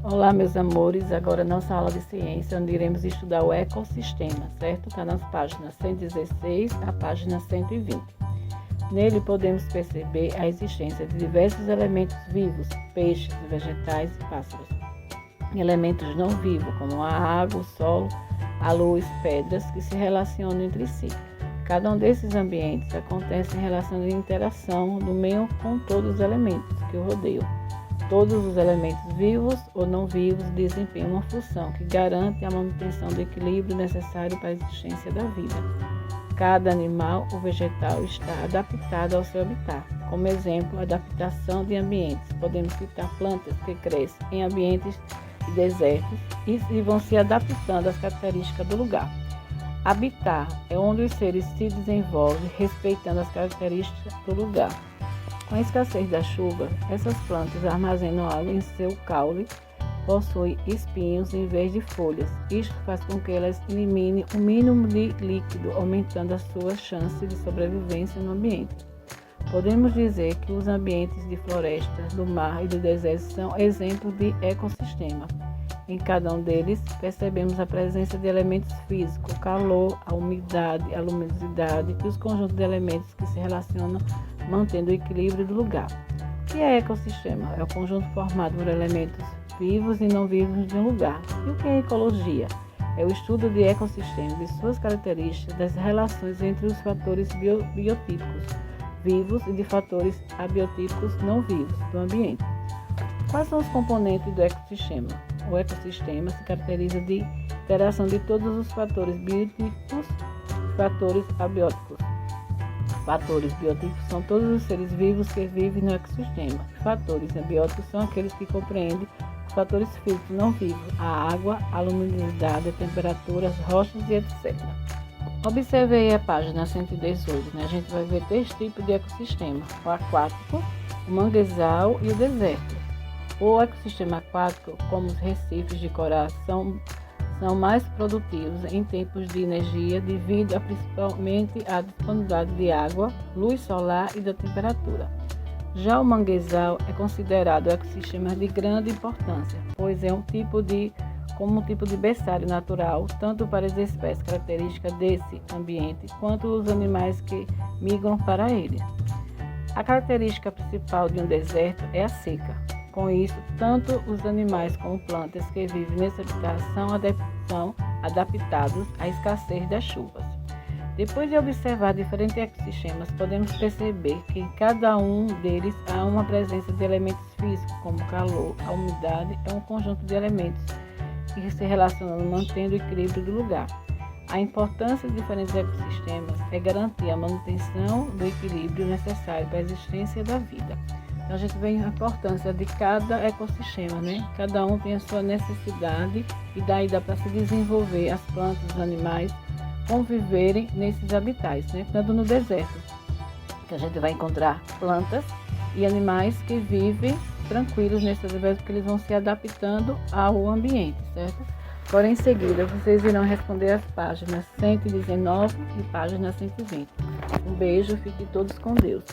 Olá, meus amores. Agora nossa aula de ciência, onde iremos estudar o ecossistema, certo? Está nas páginas 116 à página 120. Nele podemos perceber a existência de diversos elementos vivos, peixes, vegetais e pássaros. Elementos não vivos, como a água, o solo, a luz, pedras, que se relacionam entre si. Cada um desses ambientes acontece em relação de interação do meio com todos os elementos que o rodeiam. Todos os elementos vivos ou não vivos desempenham uma função que garante a manutenção do equilíbrio necessário para a existência da vida. Cada animal ou vegetal está adaptado ao seu habitat. Como exemplo, a adaptação de ambientes. Podemos citar plantas que crescem em ambientes desertos e vão se adaptando às características do lugar. Habitar é onde os seres se desenvolvem respeitando as características do lugar. Com a escassez da chuva, essas plantas armazenam água em seu caule, possuem espinhos em vez de folhas. Isto faz com que elas eliminem o mínimo de líquido, aumentando a sua chance de sobrevivência no ambiente. Podemos dizer que os ambientes de florestas, do mar e do deserto são exemplos de ecossistema. Em cada um deles, percebemos a presença de elementos físicos, o calor, a umidade, a luminosidade e os conjuntos de elementos que se relacionam mantendo o equilíbrio do lugar. O que é ecossistema? É o conjunto formado por elementos vivos e não vivos de um lugar. E o que é ecologia? É o estudo de ecossistemas, de suas características, das relações entre os fatores biotípicos vivos e de fatores abiotípicos não vivos do ambiente. Quais são os componentes do ecossistema? O ecossistema se caracteriza de interação de todos os fatores biotípicos e fatores abióticos. Fatores biotípicos são todos os seres vivos que vivem no ecossistema. Fatores abióticos são aqueles que compreendem os fatores físicos não vivos, a água, a luminosidade, a temperatura, as rochas e etc. Observe aí a página 118, A gente vai ver 3 tipos de ecossistema: o aquático, o manguezal e o deserto. O ecossistema aquático, como os recifes de coral, são mais produtivos em tempos de energia devido principalmente à disponibilidade de água, luz solar e da temperatura. Já o manguezal é considerado um ecossistema de grande importância, pois é um tipo de berçário natural, tanto para as espécies características desse ambiente, quanto os animais que migram para ele. A característica principal de um deserto é a seca. Com isso, tanto os animais como plantas que vivem nesse habitat são adaptados à escassez das chuvas. Depois de observar diferentes ecossistemas, podemos perceber que em cada um deles há uma presença de elementos físicos, como o calor, a umidade, é um conjunto de elementos que se relacionam mantendo o equilíbrio do lugar. A importância de diferentes ecossistemas é garantir a manutenção do equilíbrio necessário para a existência da vida. Então, a gente vê a importância de cada ecossistema, Cada um tem a sua necessidade e daí dá para se desenvolver as plantas, os animais, conviverem nesses habitats, Tanto no deserto, que a gente vai encontrar plantas e animais que vivem tranquilos nesses habitats, porque eles vão se adaptando ao ambiente, certo? Agora, em seguida, vocês irão responder as páginas 119 e página 120. Um beijo, fiquem todos com Deus.